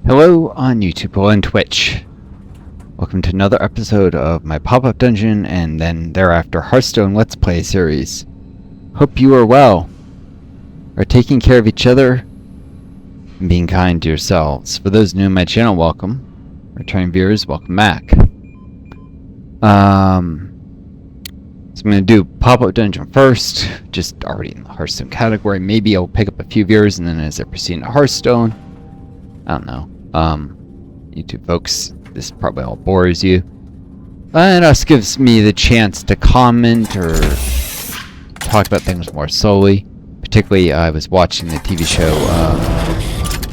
Hello on YouTube, hello on Twitch. Welcome to another episode of my Pop-Up Dungeon and then thereafter Hearthstone Let's Play series. Hope you are well, are taking care of each other, and being kind to yourselves. For those new to my channel, welcome. Returning viewers, welcome back. So I'm going to do Pop-Up Dungeon first, just already in the Hearthstone category. Maybe I'll pick up a few viewers and then as I proceed into Hearthstone, I don't know. YouTube folks, this probably all bores you. And us gives me the chance to comment or talk about things more slowly. Particularly, I was watching the TV show,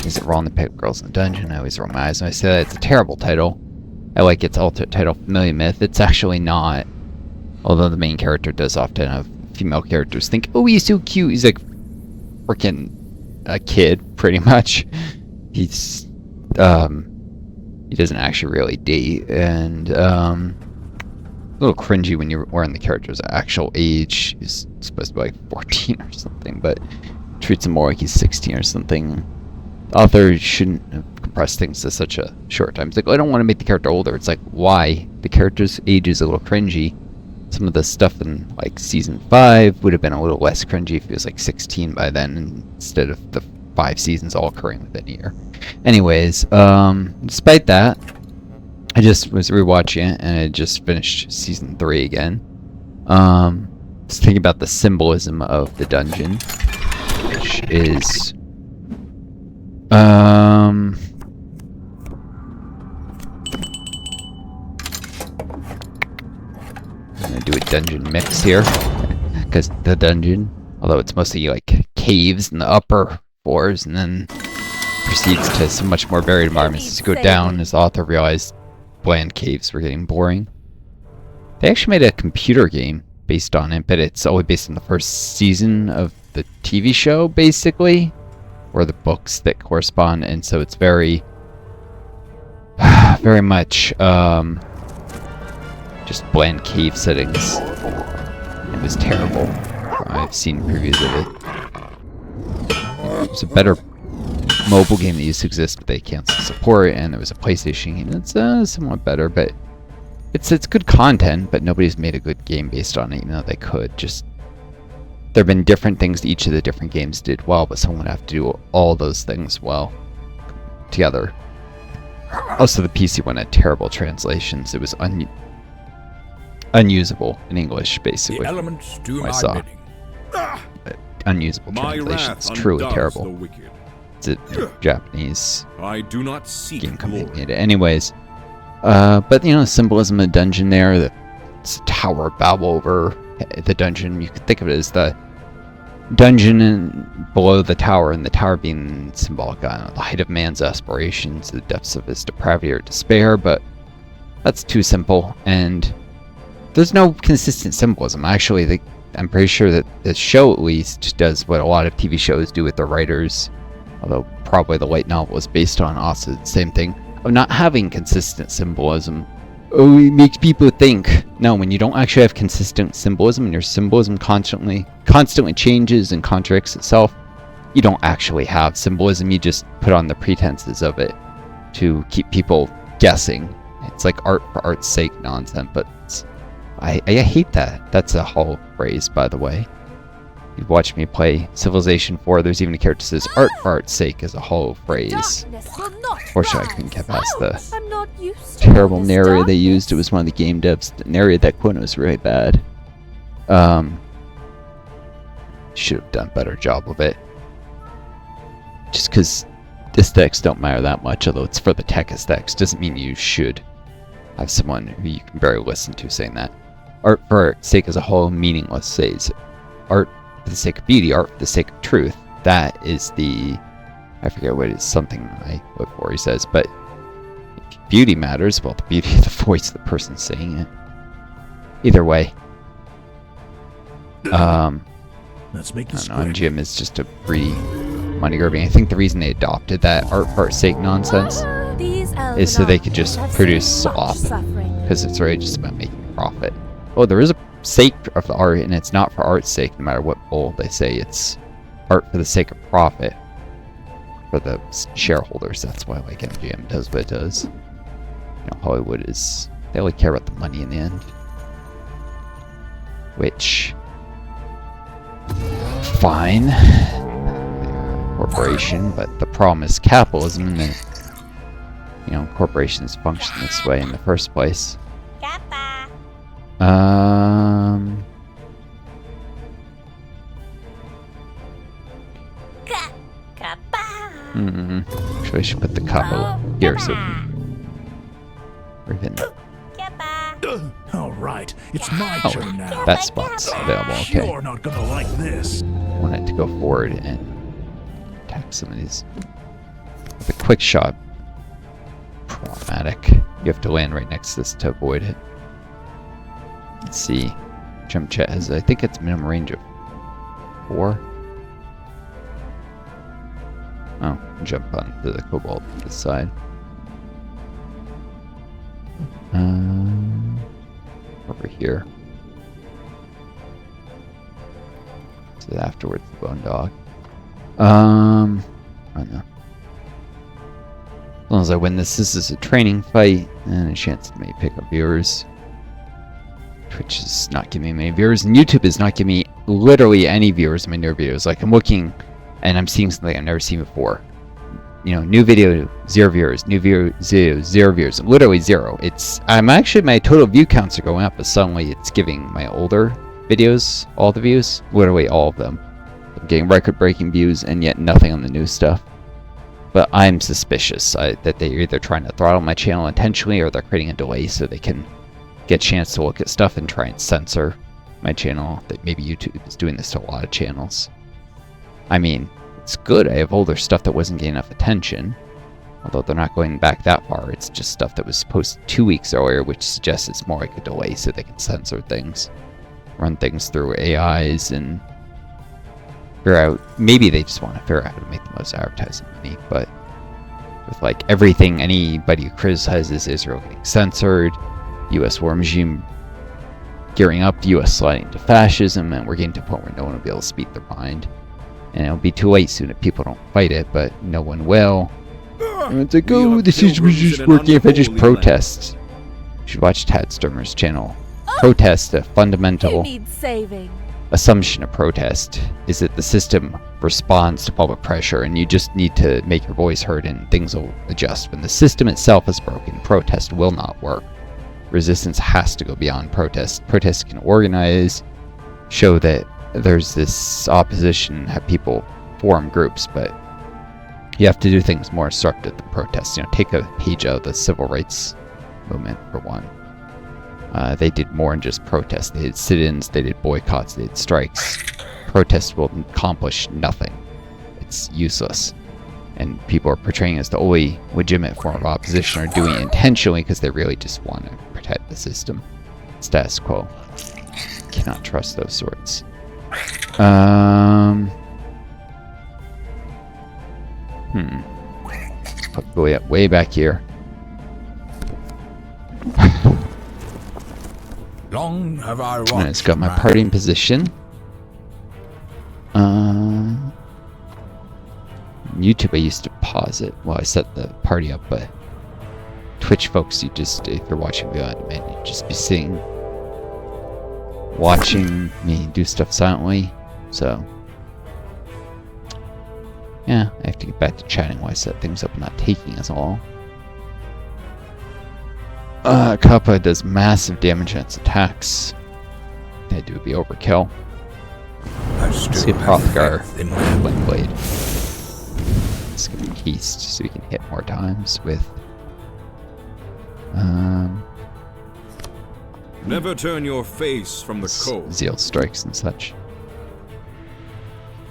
Is It Wrong to Pick Girls in the Dungeon? I always roll my eyes when I say that. It's a terrible title. I like its alternate title, Familiar Myth. It's actually not. Although the main character does often have female characters think, oh, he's so cute. He's like freaking a kid, pretty much. He's, he doesn't actually really date, and, a little cringy when you're wearing the character's actual age. He's supposed to be like 14 or something, but treats him more like he's 16 or something. The author shouldn't have compressed things to such a short time. It's like, oh, I don't want to make the character older. It's like, why? The character's age is a little cringy. Some of the stuff in, like, Season 5 would have been a little less cringy if he was, like, 16 by then, instead of the 5 seasons all occurring within a year. Anyways, despite that, I just was rewatching it, and I just finished Season 3 again. Just thinking about the symbolism of the dungeon, which is... I'm gonna do a dungeon mix here, because the dungeon, although it's mostly like caves in the upper floors, and then proceeds to some much more varied environments as you go down, as the author realized bland caves were getting boring. They actually made a computer game based on it, but it's only based on the first season of the TV show, basically, or the books that correspond, and so it's very, very much, just bland cave settings. It was terrible. I've seen previews of it. It was a better mobile game that used to exist, but they canceled support, and there was a PlayStation game that's somewhat better, but it's good content, but nobody's made a good game based on it, even though they could. Just, there have been different things that each of the different games did well, but someone would have to do all those things well together. Also, the PC one had terrible translations. It was unusable in English, basically. The elements do I my saw. bidding. Unusable translations. Truly terrible. It's a Japanese I do not seek game company glory. made it. Anyways, but you know, the symbolism of the dungeon there, it's a tower bow over the dungeon. You could think of it as the dungeon and below the tower, and the tower being symbolic on the height of man's aspirations, the depths of his depravity or despair, but that's too simple, and there's no consistent symbolism. Actually, I'm pretty sure that the show, at least, does what a lot of TV shows do with their writers, although probably the light novel is based on also the same thing, of not having consistent symbolism. Oh, it makes people think. No, when you don't actually have consistent symbolism, and your symbolism constantly changes and contradicts itself, you don't actually have symbolism. You just put on the pretenses of it to keep people guessing. It's like art for art's sake nonsense, but I hate that. That's a whole phrase, by the way. You've watched me play Civilization 4. There's even a character that says art for art's sake as a whole phrase. Fortunately, I couldn't get past the terrible narrator they used. It was one of the game devs that narrated that quote, and it was really bad. Should have done a better job of it. Just because aesthetics don't matter that much, although it's for the tech aesthetics, doesn't mean you should have someone who you can barely listen to saying that. Art for art's sake as a whole, meaningless says. Art for the sake of beauty, art for the sake of truth. That is the, I forget what it is, something I look for, he says, but if beauty matters, well, the beauty of the voice of the person saying it. Either way. Let's make I don't know, MGM is just a pretty money grabbing. I think the reason they adopted that art for art's sake nonsense is so they could just produce slop, because it's really just about making a profit. Oh, there is a sake of the art, and it's not for art's sake, no matter what bowl they say. It's art for the sake of profit. for the shareholders. That's why like MGM does what it does. You know, Hollywood is, they only care about the money in the end. Which, fine, they're a corporation, but the problem is capitalism, and you know, corporations function this way in the first place. Actually, I should put the capo here so we can. All right, it's my turn now. That spot's available. Okay. You're not gonna like this. I want it to go forward and attack some of these. With a quick shot, problematic. You have to land right next to this to avoid it. Let's see. Jump jet has, I think it's minimum range of 4. Oh, jump onto the cobalt this side. Over here. So afterwards, the bone dog. I don't know. As long as I win this is a training fight and a chance to maybe pick up viewers. Twitch is not giving me many viewers, and YouTube is not giving me literally any viewers in my newer videos. Like, I'm looking and I'm seeing something I've never seen before. You know, new video, 0 viewers. New video, 0 viewers. Literally 0. I'm actually, my total view counts are going up, but suddenly it's giving my older videos all the views. Literally all of them. I'm getting record-breaking views, and yet nothing on the new stuff. But I'm suspicious that they're either trying to throttle my channel intentionally, or they're creating a delay so they can get a chance to look at stuff and try and censor my channel. That maybe YouTube is doing this to a lot of channels. I mean, it's good. I have older stuff that wasn't getting enough attention. Although they're not going back that far. It's just stuff that was posted 2 weeks earlier, which suggests it's more like a delay so they can censor things. Run things through AIs and figure out, maybe they just want to figure out how to make the most advertising money, but with like everything, anybody who criticizes Israel getting censored, US war regime gearing up, US sliding to fascism, and we're getting to a point where no one will be able to speak their mind. And it'll be too late soon if people don't fight it, but no one will. And it's like, oh, this is just working if I just protest. You should watch Tad Sturmer's channel. Protest, a fundamental assumption of protest is that the system responds to public pressure, and you just need to make your voice heard and things will adjust. When the system itself is broken, protest will not work. Resistance has to go beyond protest. Protest can organize, show that there's this opposition, have people form groups, but you have to do things more disruptive than protest. You know, take a page out of the civil rights movement, for one. They did more than just protest. They did sit-ins, they did boycotts, they did strikes. Protest will accomplish nothing. It's useless. And people are portraying it as the only legitimate form of opposition, or doing it intentionally because they really just want to protect the system. Status quo. Cannot trust those sorts. Put way back here. Long have I watched. And it's got my party in position. YouTube, I used to pause it while I set the party up, but Twitch folks, you just, if you're watching video on demand, you just be sitting, watching me do stuff silently. So, yeah, I have to get back to chatting while I set things up and not taking us all. Kappa does massive damage on its attacks. That would be overkill. Let's get Hrothgar Blade Blade. Let's get him Keist so we can hit more times with. Never turn your face from the cold. Zeal strikes and such.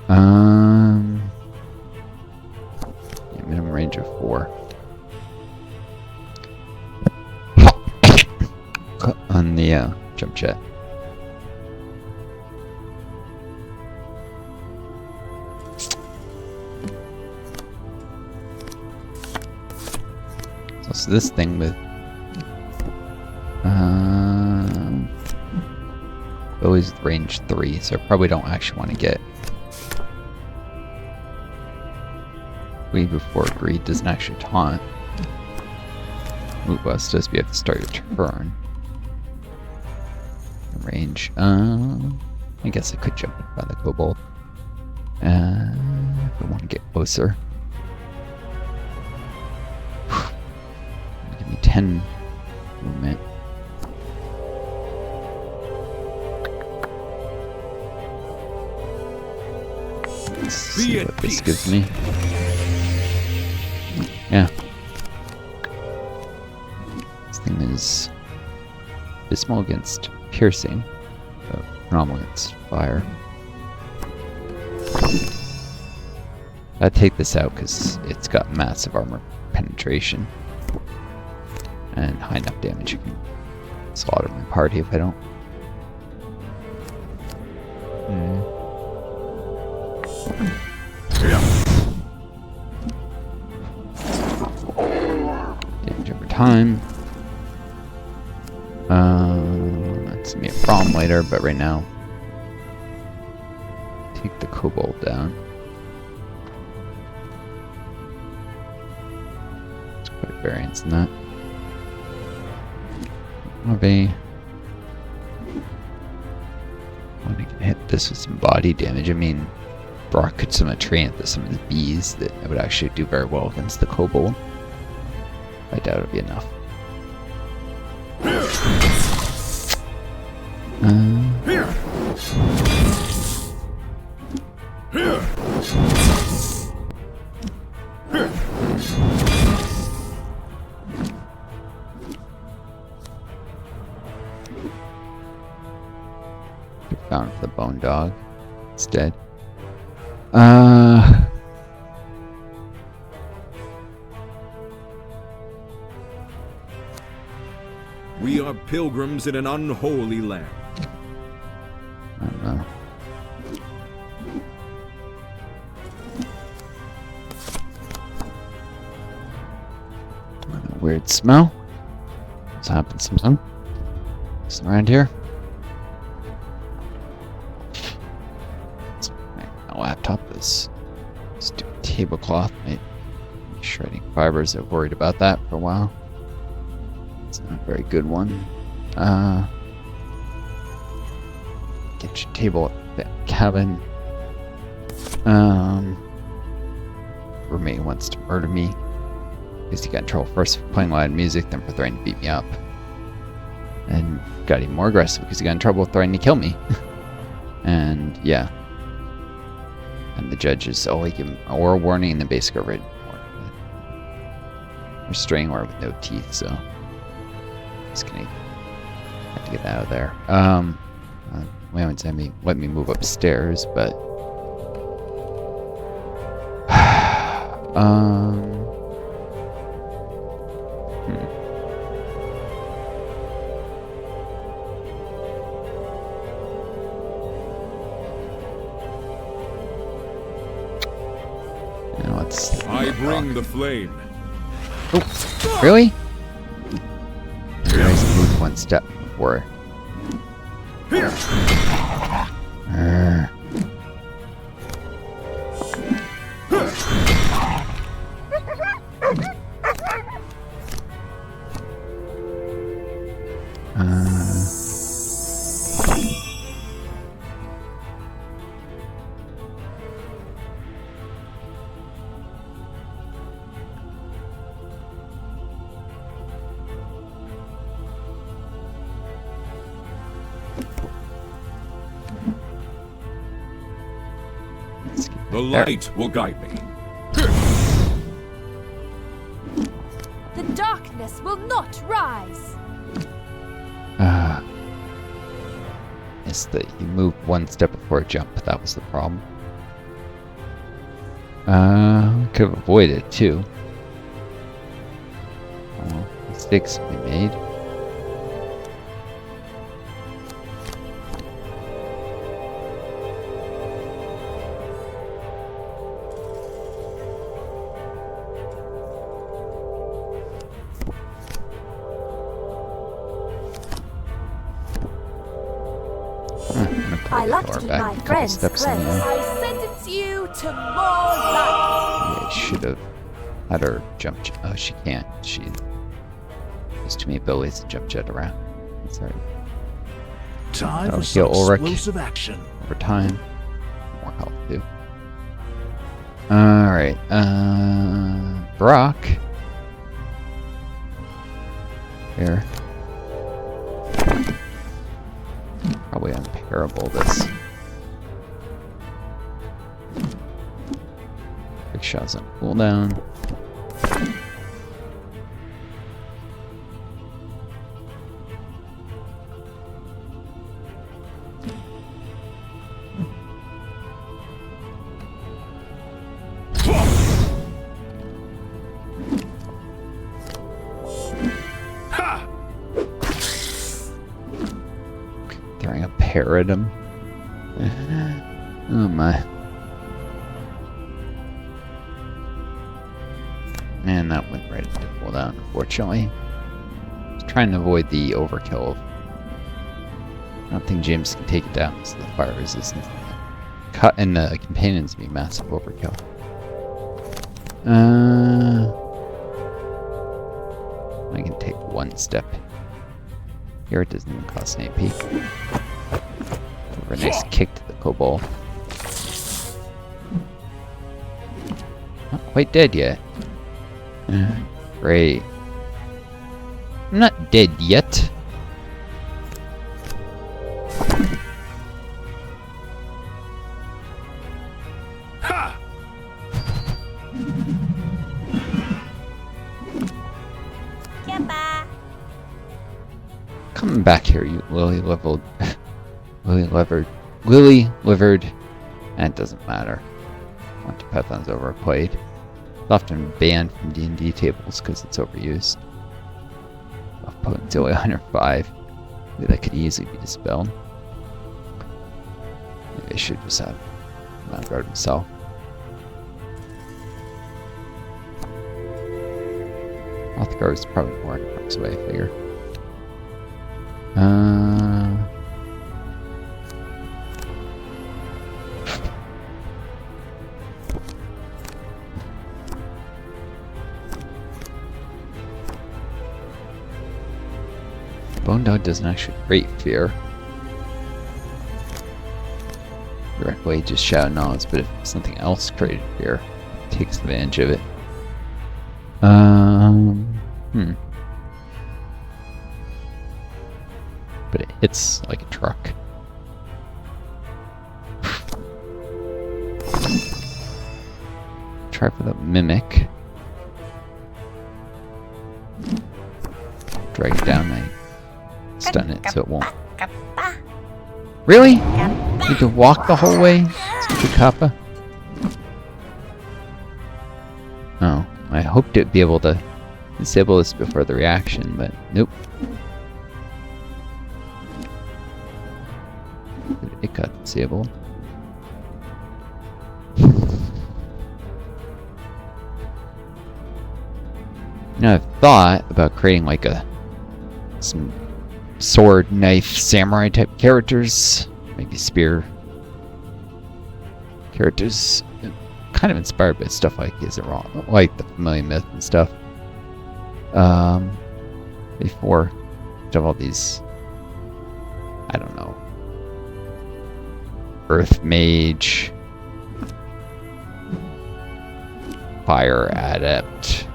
Yeah, minimum range of 4. On the jump jet. So this thing with always range 3, so I probably don't actually want to get. We quickly before greed doesn't actually taunt. Move West does, but you have to start your turn. Range. I guess I could jump in by the kobold. If I want to get closer. Give me 10 movement. Let's see what this gives me. Yeah. This thing is abysmal against piercing, but phenomenal against fire. I take this out because it's got massive armor penetration and high enough damage. You can slaughter my party if I don't. Damage over time. That's gonna be a problem later, but right now, take the kobold down. Let's put a variance in that. Maybe I want to hit this with some body damage. I mean, Brock could summon a Trianthus, some of the bees that would actually do very well against the kobold. I doubt it'll be enough. Found the bone dog. It's dead. We are pilgrims in an unholy land. I don't know. Weird smell. This happens sometimes. It's around here. My laptop is stupid tablecloth. Made shredding fibers. I've worried about that for a while. It's not a very good one. Get your table at the cabin. Roommate wants to murder me. Because he got in trouble first for playing loud music, then for threatening to beat me up. And got even more aggressive because he got in trouble threatening to kill me. And yeah. And the judges only give him a oral warning and then basically a written warning. Restraining order with no teeth, so just gonna have to get out of there. We haven't let me move upstairs, but I bring the flame. Oh, really? You guys moved one step before. The light will guide me. The darkness will not rise. It's that you moved one step before a jump. That was the problem. Could have avoided it too. Mistakes we made. I like to keep my friends close. Steps in there. I sentence you to more life. Yeah, I should have Let her jump. Oh, she can't. She has too many abilities to jump jet around. Sorry. Time That'll for some heal Ulrich. explosive action. Over time. More health too. Alright. Brock. Here. Probably unparable this. Quick shots on cooldown. Throwing a pear at him. Oh my. And that went right into cooldown, unfortunately. I was trying to avoid the overkill. I don't think James can take it down because of the fire resistance. Cut and the companions be massive overkill. I can take one step. Here it doesn't even cost an AP. Over a nice kick to the kobold. Not quite dead yet. Great. I'm not dead yet. Ha! Come back here, you lily-livered. That doesn't matter. Python's overplayed. It's often banned from D&D tables because it's overused. Buff potency only 105. Maybe that could easily be dispelled. Maybe I should just have Mount Guard himself. Northstar is probably more in harm's way, I figure. Bone Dog doesn't actually create fear. Directly just shout nods, but if something else created fear, it takes advantage of it. But it hits like a truck. Try for the mimic. Drag it down, I stun it so it won't. Really? You need to walk the whole way? Stupid Kappa? Oh, I hoped it'd be able to disable this before the reaction, but nope. It got disabled. Now I've thought about creating like some sword, knife, samurai type characters, maybe spear characters, kind of inspired by stuff like Is It Wrong, like the Familiar Myth and stuff. Before have all these, I don't know, Earth Mage, Fire Adept,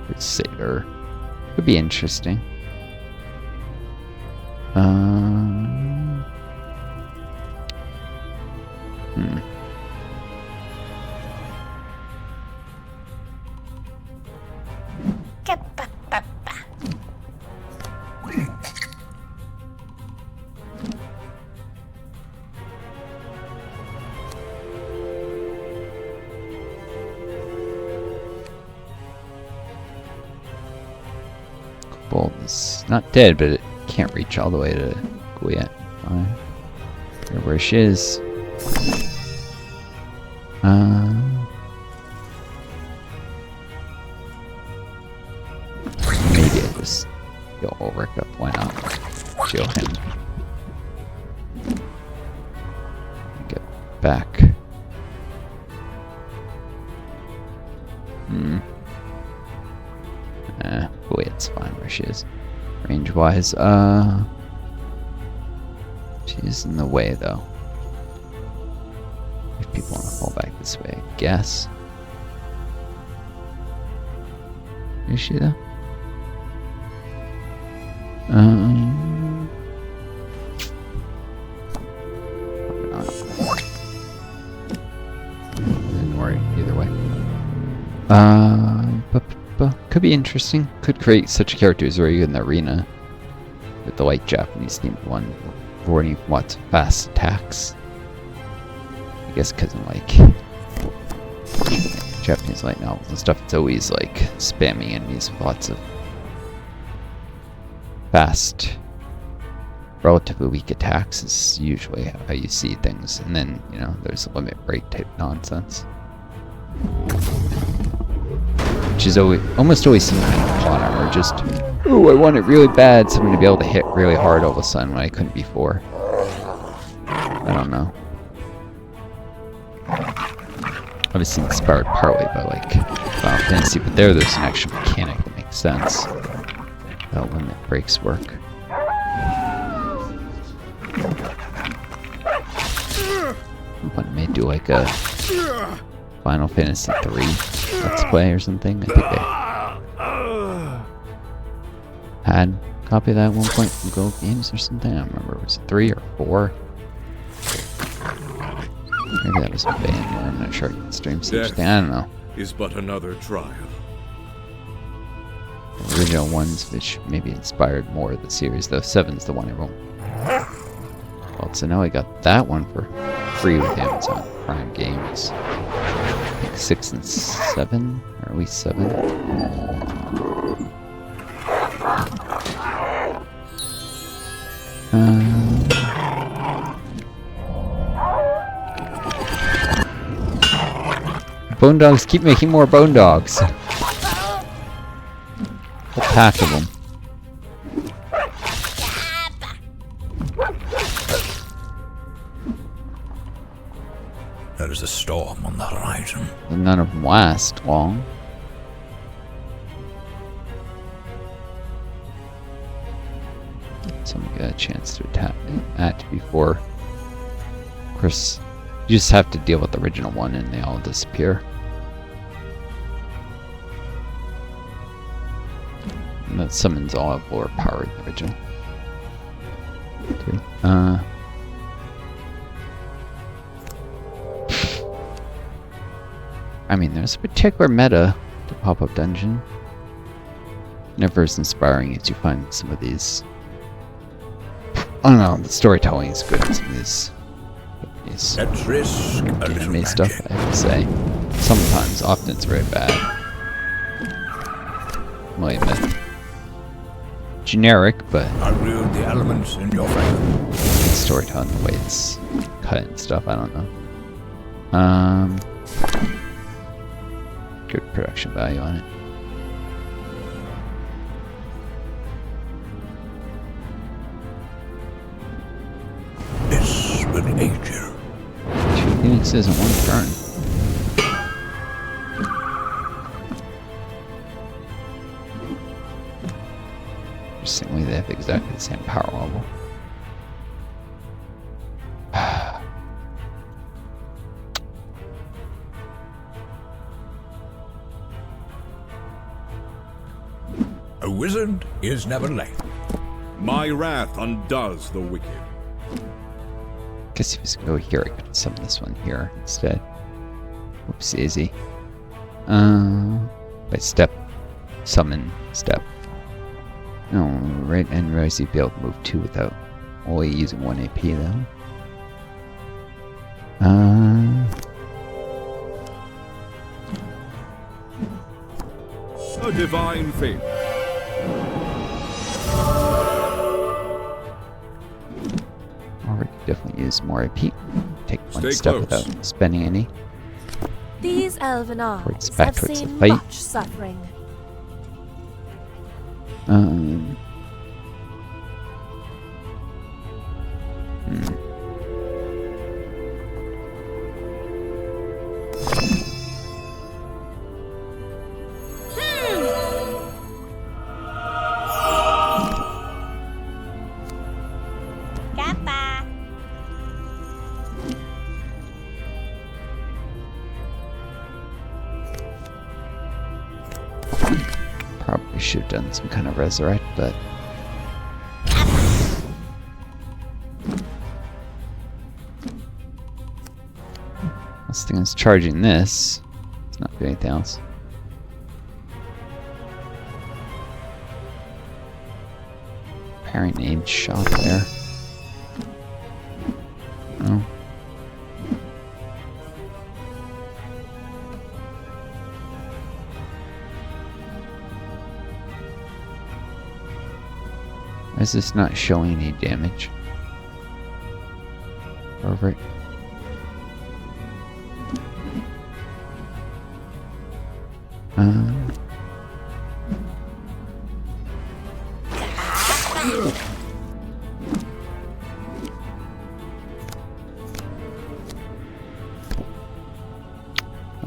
Crusader. Could be interesting. Well, it's not dead, but it can't reach all the way to go yet. Fine. Where she is. Maybe I just heal Ulrich up. Why not? Heal him. Get back. It's fine where she is. Range-wise, she's in the way, though. If people want to fall back this way, I guess. Is she, though? Probably not. Didn't worry, either way. Could be interesting. Could create such characters where you're in the arena with the white Japanese themed one, avoiding what's fast attacks. I guess because in like Japanese light novels and stuff, it's always like spamming enemies with lots of fast, relatively weak attacks is usually how you see things, and then you know there's a limit break type nonsense. Which is almost always some kind of plot armor, just, oh, I want it really bad, someone to be able to hit really hard all of a sudden when I couldn't before. I don't know. Obviously inspired partly by, like, Final Fantasy, but there's an extra mechanic that makes sense. How limit breaks work. Someone may do, like, a Final Fantasy 3 Let's Play or something. I think they had a copy of that at one point from Gold Games or something. I don't remember. Was it 3 or 4? Maybe that was a band. I'm not sure. I can stream such thing. I don't know. Is but another trial. The original ones, which maybe inspired more of the series, though. 7's the one everyone. Well, so now I got that one for free with Amazon Prime Games. I think 6 and 7, or at least 7. Bone dogs keep making more bone dogs. A pack of them. There is a storm on the horizon. And none of them last long. Someone got a chance to act before. Of course, you just have to deal with the original one and they all disappear. And that summons all have lower power than the original. Too. I mean, there's a particular meta to Popup Dungeon. Never as inspiring as you find some of these. I don't know, the storytelling is good in some of these At risk, a little anime magic. stuff, I have to say. Sometimes, often it's very bad. Well, I admit. Generic, but I wield the elements in your favor. storytelling, the way it's cut and stuff, I don't know. Good production value on it. This will aid you. 2 phoenixes in one turn. Interestingly, they have exactly the same power level. A wizard is never late. My wrath undoes the wicked. Guess if he's go here, I could summon this one here instead. Oops, easy. By step, summon, step. No, right, and realize you'd be able to move 2 without only using 1 AP though. A divine favor. Or we could definitely use more AP. Take 1 Stay step close. without spending any. These elven Towards- eyes back have towards the seen fight. much suffering. We should have done some kind of resurrect, but this thing is charging this. It's not doing anything else. Pairing named shop there. Oh. Why is this not showing any damage? Over it.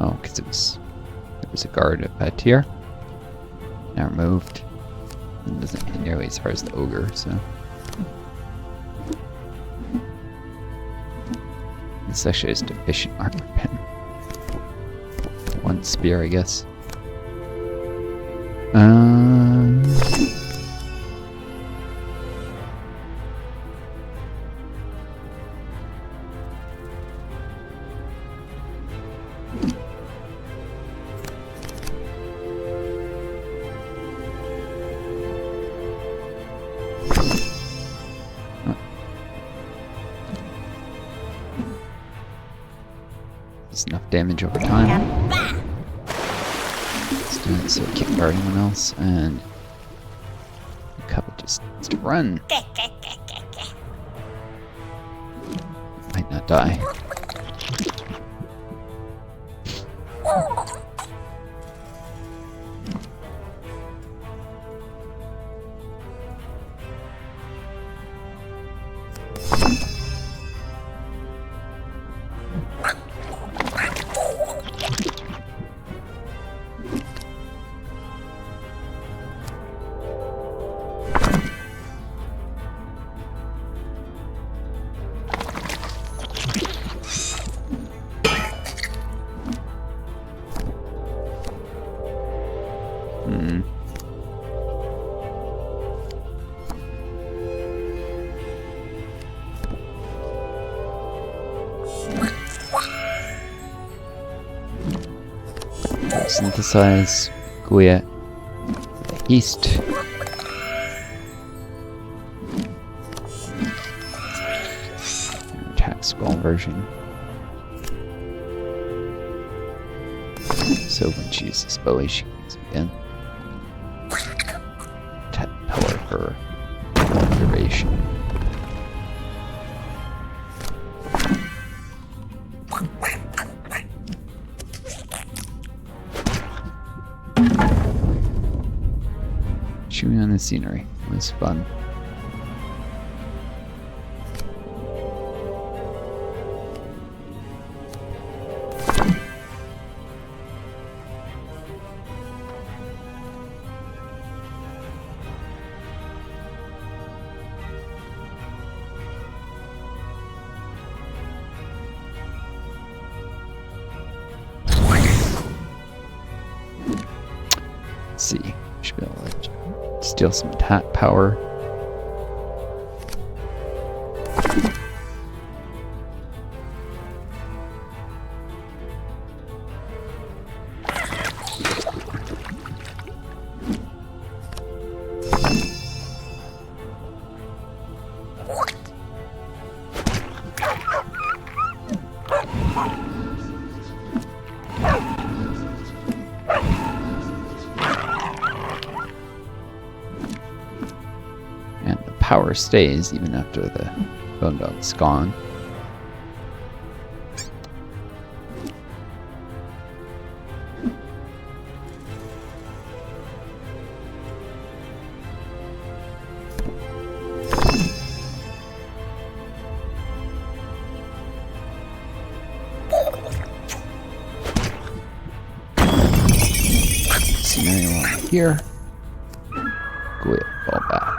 Oh, because there was a guard up at here. Now removed. It doesn't hit nearly as hard as the ogre, so. This actually is deficient armor pen. One spear, I guess. It's enough damage over time. Let's do it so it can't guard anyone else, and the couple just needs to run. Might not die. Synthesize, Guya, East. Attack scroll version. So when she uses Bowie, she can use it again. Tap power her duration. Chewing on the scenery was fun. Let's see. Should be able to steal some attack power. Power stays even after the bone dog's gone. Scenario on here. Go ahead, fall back.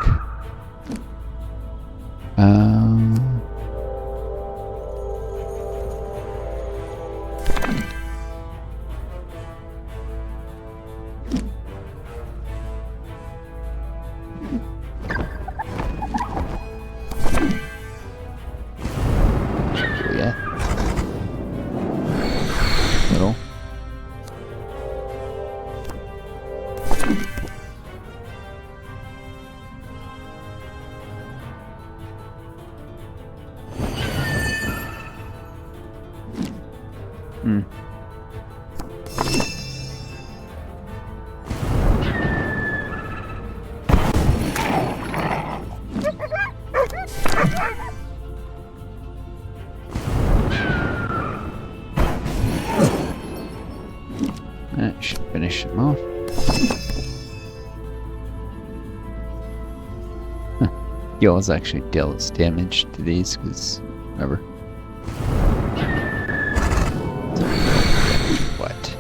Heals actually deals damage to these, because remember. What?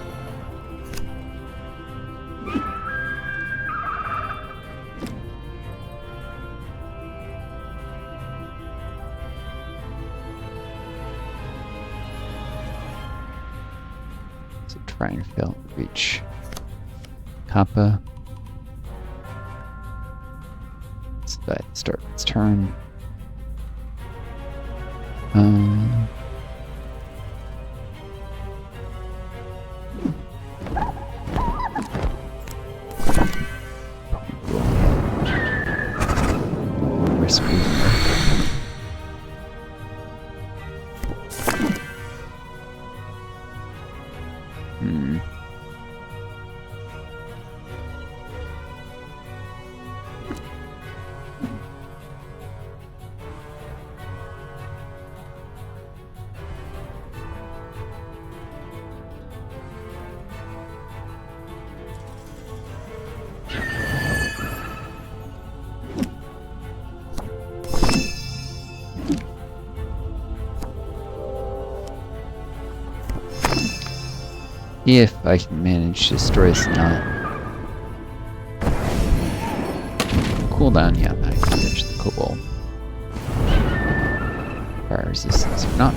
So try and fail to reach Kappa. So that start its turn. Risky. If I can manage to destroy this knot. Cooldown, yeah, I can finish the kobold. Fire resistance or not.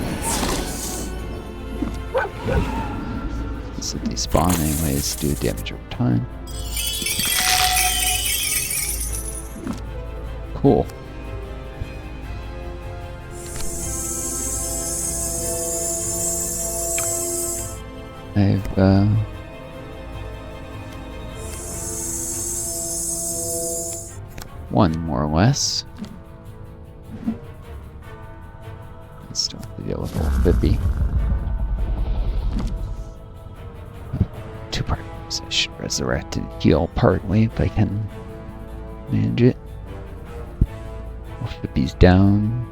So they spawn anyways, do damage over time. Cool. I've one more or less. I still have to deal with old Bippy. 2 parts. I should resurrect and heal partly if I can manage it. Old Bippy's down.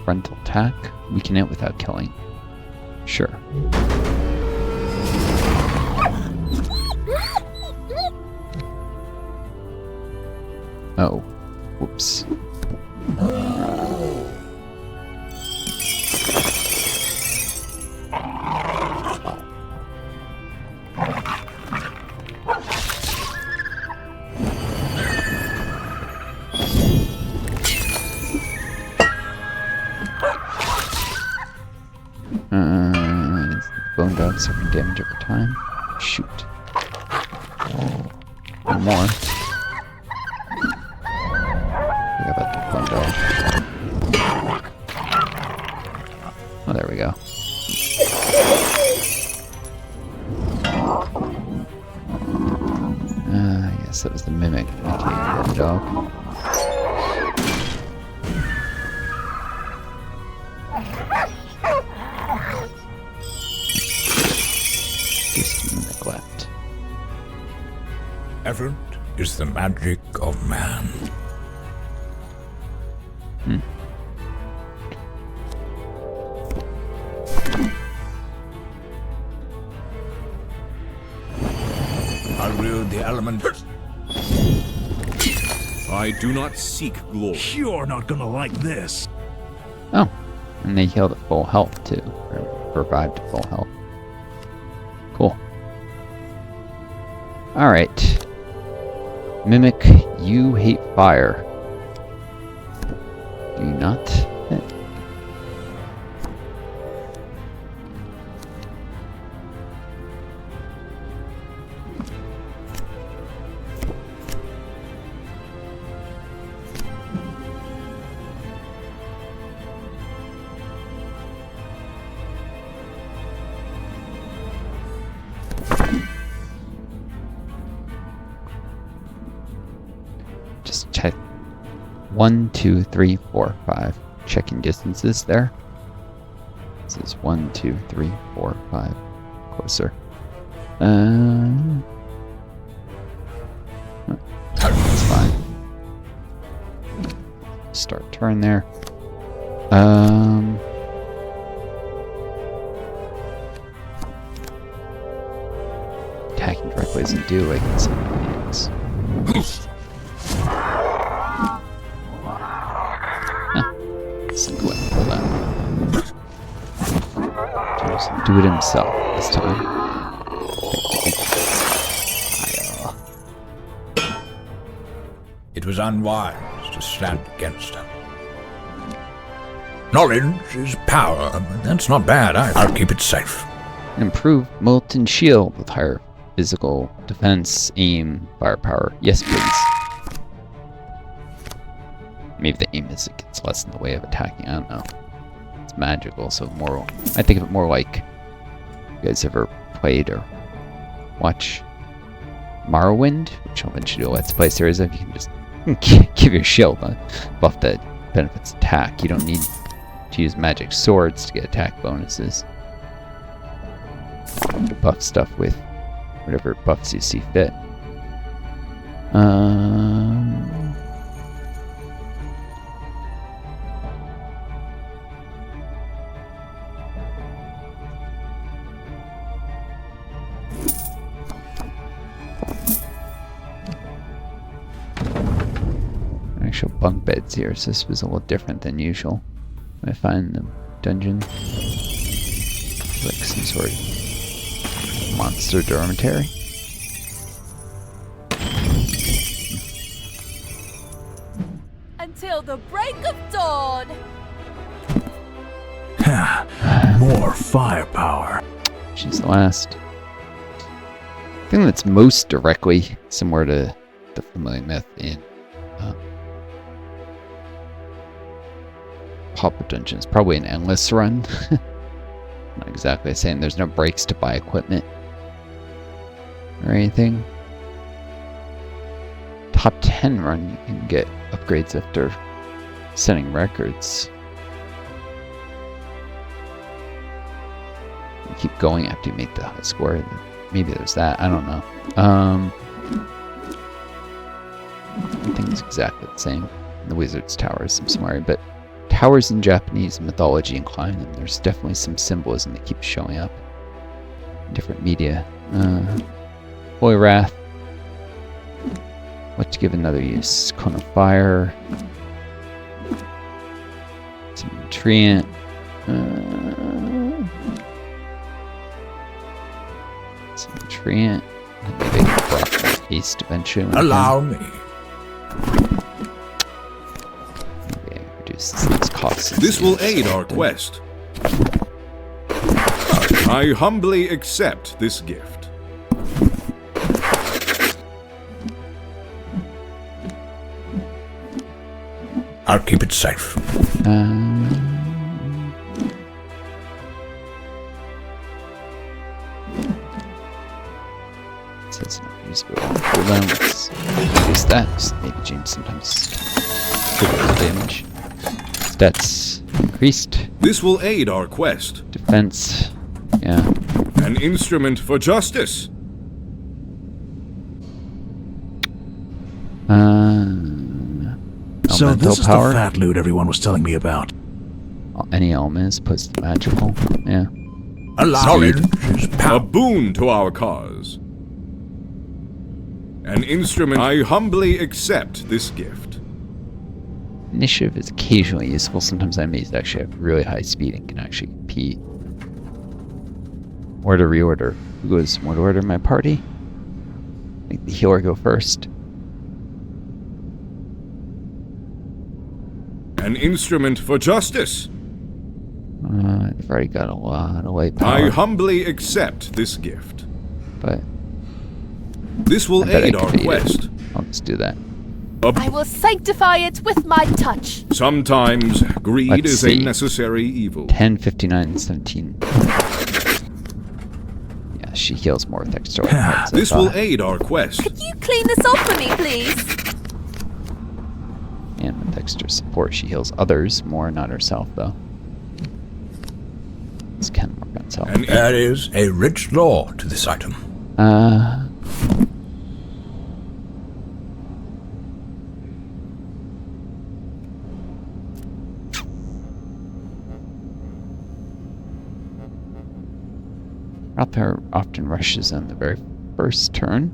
Frontal attack. Weaken it without killing. Sure. Oh. Whoops. Bone dog suffering damage over time. Shoot. One more. Forgot about the bone dog. Oh, there we go. I guess that was the mimic. Okay, bone dog. Neglect. Effort is the magic of man. I wield the element. I do not seek glory. You're not gonna like this. Oh, and they healed at full health too, or revived at full health. Cool. Alright. Mimic, you hate fire. Do you not? check 1, 2, 3, 4, 5. Checking distances there. This is 1, 2, 3, 4, 5. Closer. That's fine. Start turn there. Attacking directly doesn't do like in some games. Single it, hold on. Just do it himself this time. It was unwise to stand against her. Knowledge is power, but that's not bad. I'll keep it safe. Improve molten shield with higher physical defense, aim, firepower. Yes, please. Maybe the aim is it gets less in the way of attacking. I don't know. It's magical, so more. I think of it more like you guys ever played or watch Morrowind, which I'll eventually do a Let's Play series of. You can just give your shield a buff that benefits attack. You don't need to use magic swords to get attack bonuses. Buff stuff with whatever buffs you see fit. Actual bunk beds here, so this was a little different than usual. I find the dungeon like some sort of monster dormitory. Until the break of dawn. More firepower. She's the last thing that's most directly similar to the familiar myth in Popup dungeons. Probably an endless run. Not exactly saying there's no breaks to buy equipment or anything. Top 10 run, you can get upgrades after setting records. You keep going after you make the high score. Maybe there's that. I don't know. Everything's exactly the same. The Wizard's Tower is some smarter, but towers in Japanese mythology and climbing them, there's definitely some symbolism that keeps showing up in different media. Holy Wrath. What to give another use? Cone of Fire. Some Treant. Some Treant. Maybe I can rock that haste eventually. Allow me. This will aid our quest. I humbly accept this gift. I'll keep it safe. Says not usable cooldown. Let's use that. Maybe James sometimes critical damage. Stats increased. This will aid our quest. Defense. Yeah. An instrument for justice. So this is power. the fat loot everyone was telling me about. Any element is opposed to magical. Yeah. Knowledge is A power. boon to our cause. An instrument. I humbly accept this gift. Initiative is occasionally useful. Sometimes enemies actually have really high speed and can actually compete. Order, reorder. Who goes what order in my party? Make the healer go first. An instrument for justice. I've already got a lot of light power. I humbly accept this gift. But This will I bet I aid our could beat quest. it. I'll just do that. I will sanctify it with my touch. Sometimes greed Let's is see. a necessary evil. 10, 59, 17. Yeah, she heals more with extra light power. This will aid our quest. Could you clean this off for me, please? And with extra support, she heals others more, not herself, though. This can work on self. And there is a rich lore to this item. Altair often rushes on the very first turn.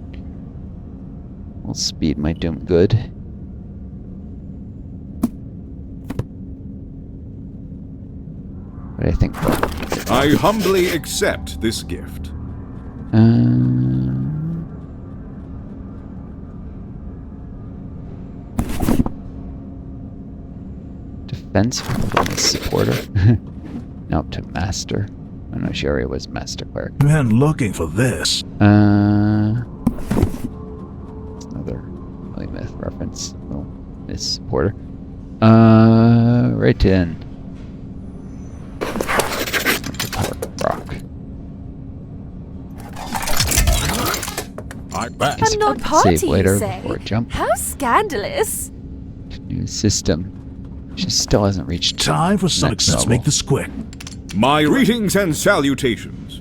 Well, speed might do him good. But I think... I humbly accept this gift. Defense supporter. Now up to master. I know she already was master cleric. Been looking for this. It's another Holy Myth reference. Little Miss supporter. Right in. Rock. I'm not party, Save later you say? before jump. How scandalous. New system. She still hasn't reached Time for some next Let's level. make this quick. My greetings and salutations.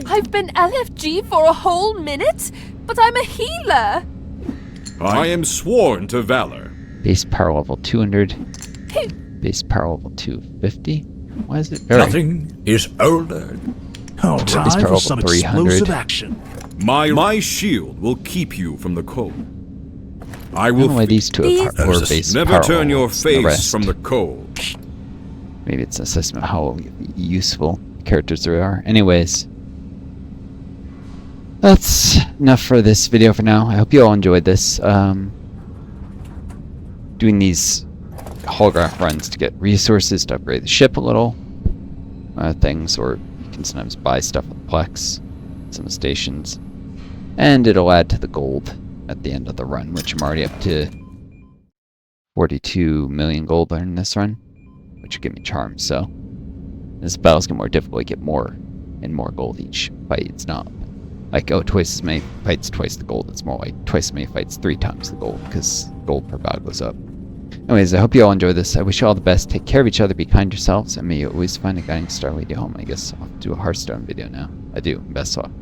I've been LFG for a whole minute, but I'm a healer. I am sworn to valor. Base power level 200. Base power level 250. Why is it very... Nothing is older. Oh, Base time power for level some 300. explosive action. My shield will keep you from the cold. I I don't know will why these two These- are poor base never power turn your levels than the face rest. from the cold. Maybe it's an assessment of how useful characters there are. Anyways, that's enough for this video for now. I hope you all enjoyed this. Doing these holograph runs to get resources to upgrade the ship a little. Things, or you can sometimes buy stuff with Plex, some of the stations. And it'll add to the gold at the end of the run, which I'm already up to 42 million gold in this run, which will give me charms. So as battles get more difficult, you get more and more gold each fight. It's not like, oh, twice as many fights, twice the gold. It's more like twice as many fights, 3 times the gold, because gold per battle goes up. Anyways, I hope you all enjoy this. I wish you all the best. Take care of each other, be kind to yourselves, and may you always find a guiding star lead you home. I guess I'll do a Hearthstone video now. I do. Best of luck.